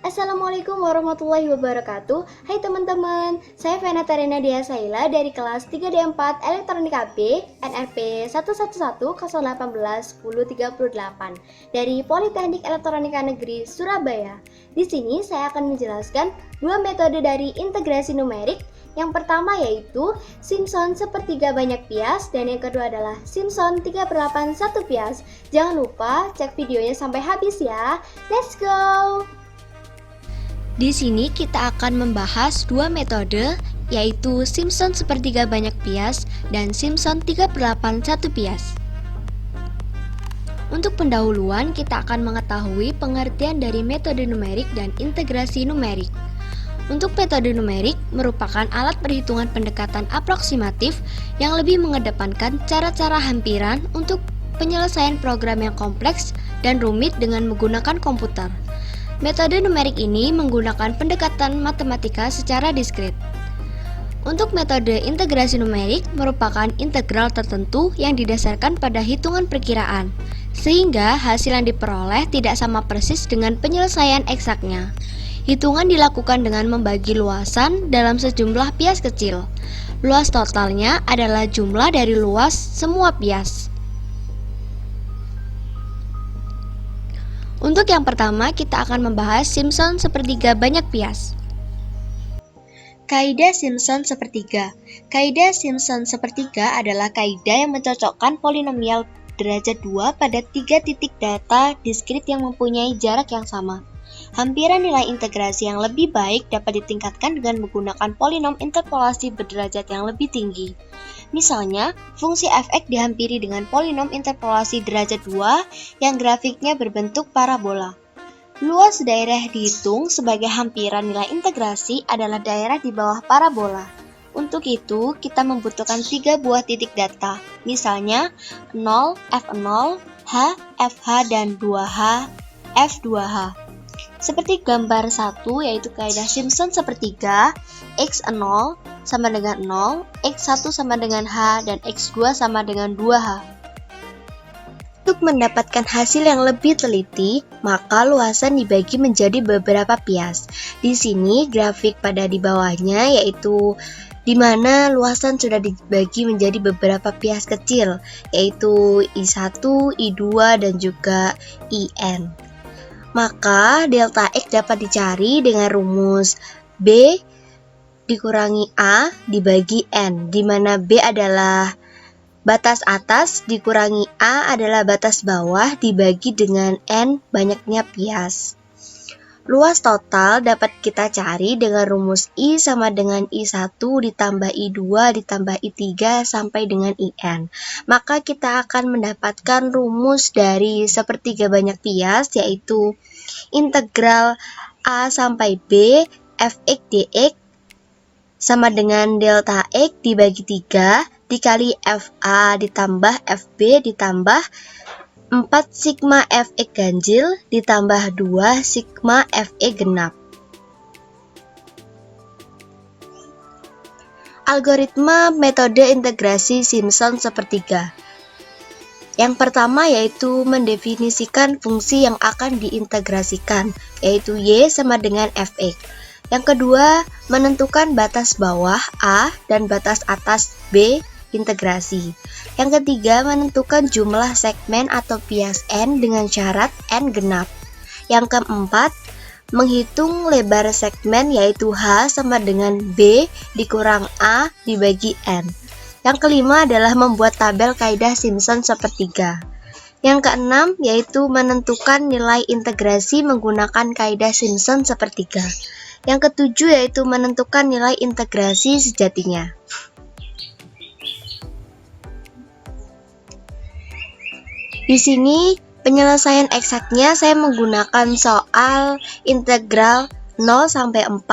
Assalamualaikum warahmatullahi wabarakatuh. Hai teman-teman, saya Vena Tarina Diasaila dari kelas 3D4 Elektronik AP NRP 111081038 dari Politeknik Elektronika Negeri Surabaya. Di sini saya akan menjelaskan dua metode dari integrasi numerik. Yang pertama yaitu Simpson sepertiga banyak pias dan yang kedua adalah Simpson 3/8 satu pias. Jangan lupa cek videonya sampai habis ya. Let's go! Di sini kita akan membahas dua metode, yaitu Simpson sepertiga banyak pias dan Simpson 3/8 satu pias. Untuk pendahuluan, kita akan mengetahui pengertian dari metode numerik dan integrasi numerik. Untuk metode numerik merupakan alat perhitungan pendekatan aproksimatif yang lebih mengedepankan cara-cara hampiran untuk penyelesaian program yang kompleks dan rumit dengan menggunakan komputer. Metode numerik ini menggunakan pendekatan matematika secara diskrit. Untuk metode integrasi numerik merupakan integral tertentu yang didasarkan pada hitungan perkiraan, sehingga hasil yang diperoleh tidak sama persis dengan penyelesaian eksaknya. Hitungan dilakukan dengan membagi luasan dalam sejumlah pias kecil. Luas totalnya adalah jumlah dari luas semua pias. Untuk yang pertama, kita akan membahas Simpson sepertiga banyak pias. Kaidah Simpson sepertiga. Kaidah Simpson sepertiga adalah kaidah yang mencocokkan polinomial derajat 2 pada 3 titik data diskrit yang mempunyai jarak yang sama. Hampiran nilai integrasi yang lebih baik dapat ditingkatkan dengan menggunakan polinom interpolasi berderajat yang lebih tinggi. Misalnya, fungsi fx dihampiri dengan polinom interpolasi derajat 2 yang grafiknya berbentuk parabola. Luas daerah dihitung sebagai hampiran nilai integrasi adalah daerah di bawah parabola. Untuk itu, kita membutuhkan 3 buah titik data, misalnya 0, F0, H, FH, dan 2H, F2H. Seperti gambar 1 yaitu kaidah Simpson sepertiga, x0 sama dengan 0, x1 sama dengan H, dan x2 sama dengan 2H. Untuk mendapatkan hasil yang lebih teliti, maka luasan dibagi menjadi beberapa pias. Di sini grafik pada di bawahnya yaitu di mana luasan sudah dibagi menjadi beberapa pias kecil, yaitu I1, I2, dan juga IN. Maka delta X dapat dicari dengan rumus B dikurangi A dibagi N, di mana B adalah batas atas dikurangi A adalah batas bawah dibagi dengan N banyaknya pias. Luas total dapat kita cari dengan rumus I sama dengan I1 ditambah I2 ditambah I3 sampai dengan IN. Maka kita akan mendapatkan rumus dari sepertiga banyak pias, yaitu integral A sampai B fx dx sama dengan delta X dibagi 3 dikali FA ditambah FB ditambah 4 sigma Fx ganjil ditambah 2 sigma Fe genap. Algoritma metode integrasi Simpson sepertiga. Yang pertama yaitu mendefinisikan fungsi yang akan diintegrasikan, yaitu Y sama dengan Fx. Yang kedua, menentukan batas bawah A dan batas atas B integrasi. Yang ketiga, menentukan jumlah segmen atau pias N dengan syarat N genap. Yang keempat, menghitung lebar segmen yaitu H sama dengan B dikurang A dibagi N. Yang kelima adalah membuat tabel kaidah Simpson sepertiga. Yang keenam yaitu menentukan nilai integrasi menggunakan kaidah Simpson sepertiga. Yang ketujuh yaitu menentukan nilai integrasi sejatinya. Di sini penyelesaian eksaknya saya menggunakan soal integral 0 sampai 4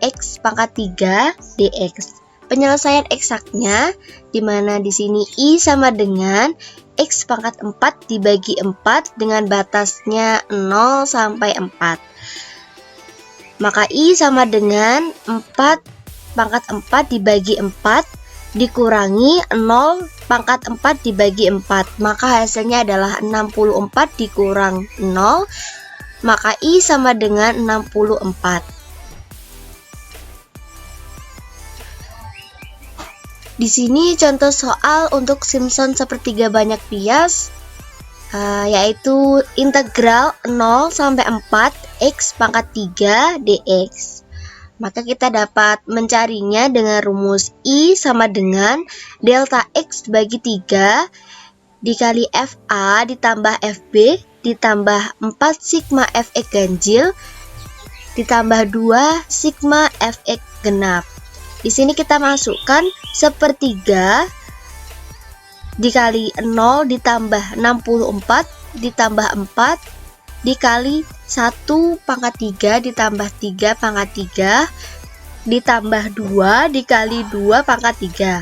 x pangkat 3 dx. Penyelesaian eksaknya di mana di sini I sama dengan x pangkat 4 dibagi 4 dengan batasnya 0 sampai 4. Maka I sama dengan 4 pangkat 4 dibagi 4 dikurangi 0 pangkat 4 dibagi 4, maka hasilnya adalah 64 dikurang 0 maka I sama dengan 64. Di sini contoh soal untuk Simpson sepertiga banyak bias, yaitu integral 0 sampai 4 X pangkat 3 dx. Maka kita dapat mencarinya dengan rumus I sama dengan delta X bagi 3 dikali FA ditambah FB ditambah 4 sigma Fx ganjil ditambah 2 sigma Fx genap. Di sini kita masukkan sepertiga dikali 0 ditambah 64 ditambah 4 dikali 1 pangkat 3 ditambah 3 pangkat 3 ditambah 2 dikali 2 pangkat 3.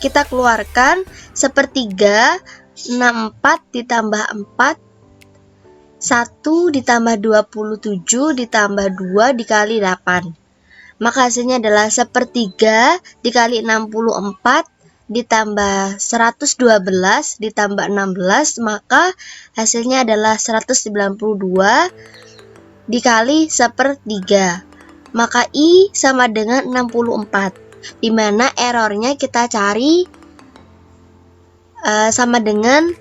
Kita keluarkan sepertiga 64 ditambah 4 1 ditambah 27 ditambah 2 dikali 8. Maka hasilnya adalah sepertiga dikali 64 ditambah 112 ditambah 16, maka hasilnya adalah 192 dikali sepertiga. Maka I sama dengan 64, di mana errornya kita cari sama dengan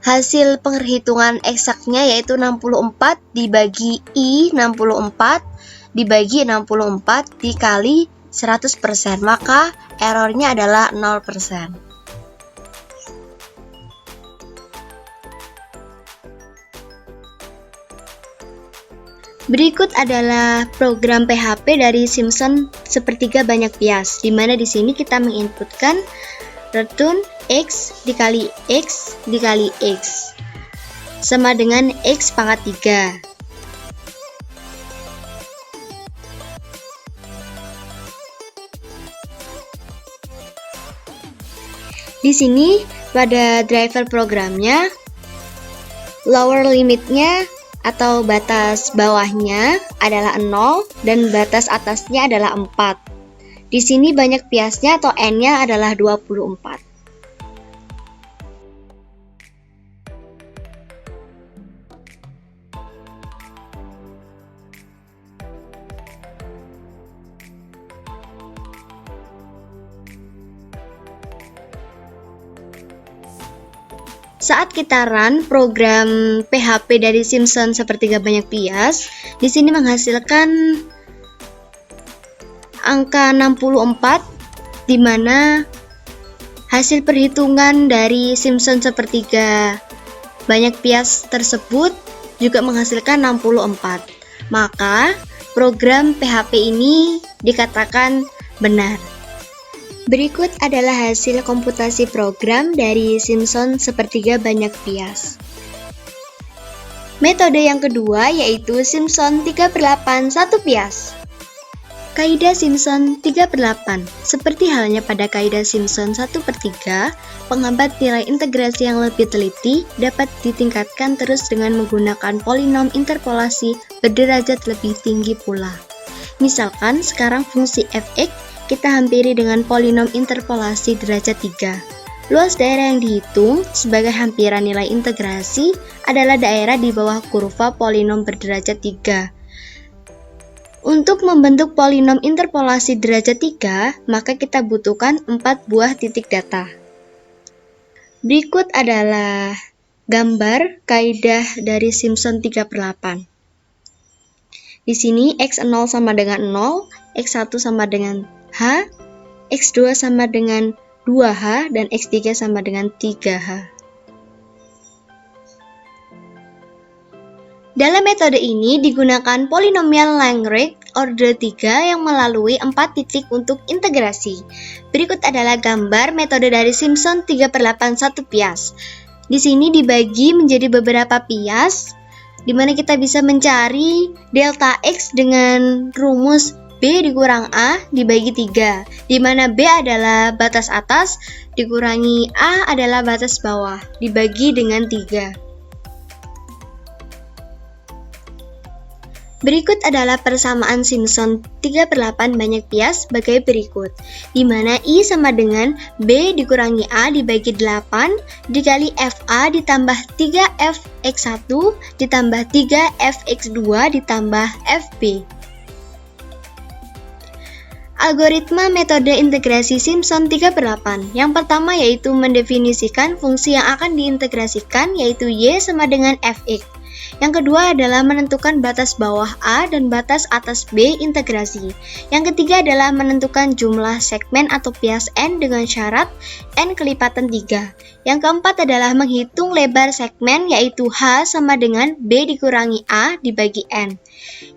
hasil penghitungan eksaknya, yaitu 64 dibagi I 64 dibagi 64 dikali 100%, maka errornya adalah 0%. Berikut adalah program PHP dari Simpson sepertiga banyak bias, di mana di sini kita menginputkan return X dikali X dikali X sama dengan X pangkat 3. Di sini pada driver programnya, lower limitnya atau batas bawahnya adalah 0 dan batas atasnya adalah 4. Di sini banyak biasnya atau n-nya adalah 24. Saat kita run program PHP dari Simpson sepertiga banyak bias, di sini menghasilkan angka 64, di mana hasil perhitungan dari Simpson sepertiga banyak bias tersebut juga menghasilkan 64. Maka program PHP ini dikatakan benar. Berikut adalah hasil komputasi program dari Simpson sepertiga banyak bias. Metode yang kedua yaitu Simpson 3/8 1 bias. Kaidah Simpson 3/8. Seperti halnya pada kaidah Simpson 1/3, penghambat nilai integrasi yang lebih teliti dapat ditingkatkan terus dengan menggunakan polinom interpolasi berderajat lebih tinggi pula. Misalkan sekarang fungsi fx kita hampiri dengan polinom interpolasi derajat 3. Luas daerah yang dihitung sebagai hampiran nilai integrasi adalah daerah di bawah kurva polinom berderajat 3. Untuk membentuk polinom interpolasi derajat 3, maka kita butuhkan 4 buah titik data. Berikut adalah gambar kaidah dari Simpson 3/8. Di sini x0 sama dengan 0, x1 sama dengan H, x2 sama dengan 2H, dan x3 sama dengan 3H. Dalam metode ini digunakan polinomial Lagrange order 3 yang melalui 4 titik untuk integrasi. Berikut adalah gambar metode dari Simpson 3/8 1 bias. Di sini dibagi menjadi beberapa bias, di mana kita bisa mencari delta X dengan rumus B dikurang A dibagi 3, di mana B adalah batas atas dikurangi A adalah batas bawah dibagi dengan 3. Berikut adalah persamaan Simpson 3/8 banyak bias sebagai berikut, di mana I sama dengan B dikurangi A dibagi 8 dikali FA ditambah 3FX1 ditambah 3FX2 ditambah FB. Algoritma metode integrasi Simpson 3/8. Yang pertama yaitu mendefinisikan fungsi yang akan diintegrasikan, yaitu Y sama dengan Fx. Yang kedua adalah menentukan batas bawah A dan batas atas B integrasi. Yang ketiga adalah menentukan jumlah segmen atau bias N dengan syarat N kelipatan 3. Yang keempat adalah menghitung lebar segmen, yaitu H sama dengan B dikurangi A dibagi N.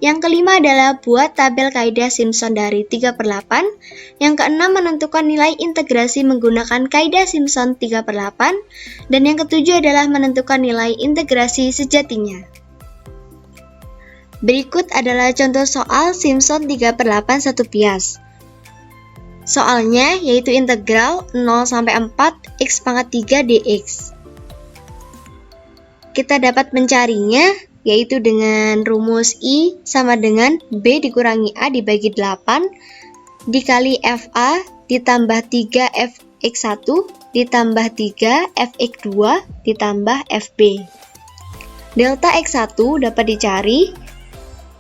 Yang kelima adalah buat tabel kaidah Simpson dari 3/8. Yang keenam menentukan nilai integrasi menggunakan kaidah Simpson 3/8. Dan yang ketujuh adalah menentukan nilai integrasi sejatinya. Berikut adalah contoh soal Simpson 3/8 satu bias. Soalnya yaitu integral 0 sampai 4 x pangkat 3 dx. Kita dapat mencarinya yaitu dengan rumus I sama dengan B dikurangi A dibagi 8 dikali FA ditambah 3Fx1 ditambah 3Fx2 ditambah FB. Delta X1 dapat dicari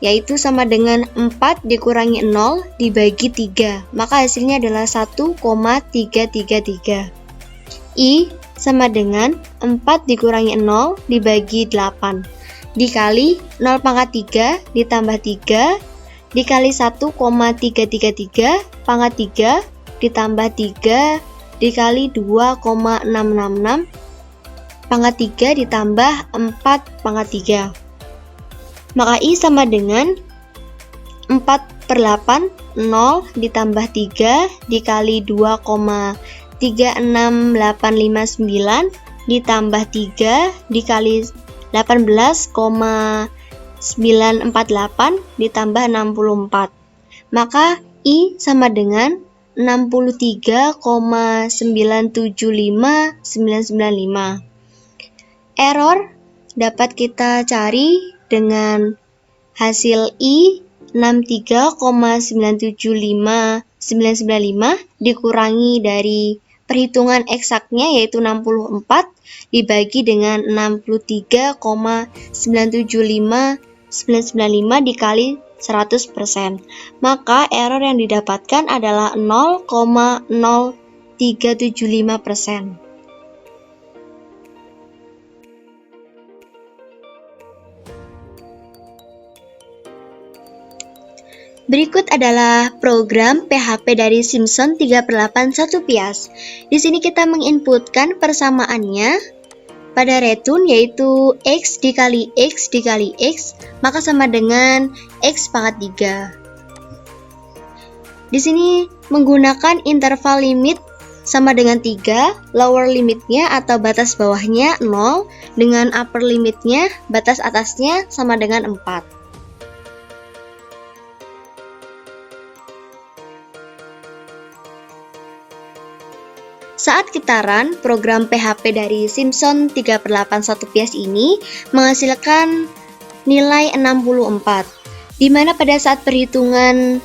yaitu sama dengan 4 dikurangi 0 dibagi 3, maka hasilnya adalah 1,333. I sama dengan 4 dikurangi 0 dibagi 8 dikali 0 pangkat 3 ditambah 3 dikali 1,333 pangkat 3 ditambah 3 dikali 2,666 pangkat 3 ditambah 4 pangkat 3. Maka I sama dengan 4/8, 0 ditambah 3 dikali 2,36859 ditambah 3 dikali 18,948 ditambah 64. Maka I sama dengan 63,975995. Error dapat kita cari dengan hasil I 63,975995 dikurangi dari perhitungan eksaknya yaitu 64 dibagi dengan 63,975995 dikali 100%. Maka error yang didapatkan adalah 0,0375%. Berikut adalah program PHP dari Simpson 3/8 satu bias. Di sini kita menginputkan persamaannya pada return yaitu X dikali X dikali X, maka sama dengan X pangkat 3. Di sini menggunakan interval limit sama dengan 3, lower limitnya atau batas bawahnya 0, dengan upper limitnya, batas atasnya sama dengan 4. Saat kita run, program PHP dari Simpson 3/8 satu bias ini menghasilkan nilai 64, di mana pada saat perhitungan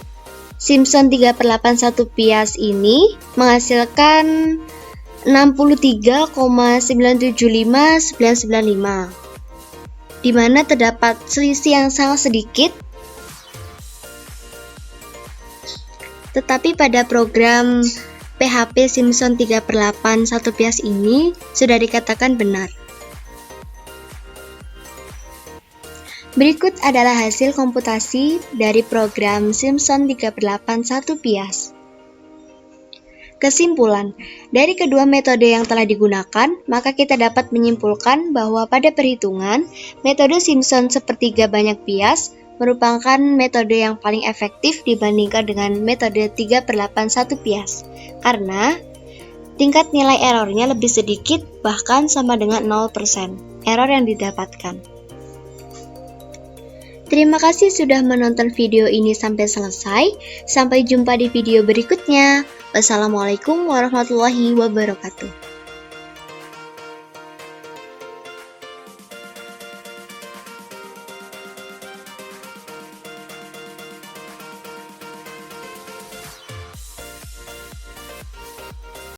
Simpson 3/8 satu bias ini menghasilkan 63,975995, di mana terdapat selisih yang sangat sedikit. Tetapi pada program PHP Simpson 3/8 satu bias ini sudah dikatakan benar. Berikut adalah hasil komputasi dari program Simpson 3/8 satu bias. Kesimpulan, dari kedua metode yang telah digunakan, maka kita dapat menyimpulkan bahwa pada perhitungan, metode Simpson sepertiga banyak bias merupakan metode yang paling efektif dibandingkan dengan metode 3/8 satu bias, karena tingkat nilai errornya lebih sedikit, bahkan sama dengan 0% error yang didapatkan. Terima kasih sudah menonton video ini sampai selesai. Sampai jumpa di video berikutnya. Wassalamualaikum warahmatullahi wabarakatuh.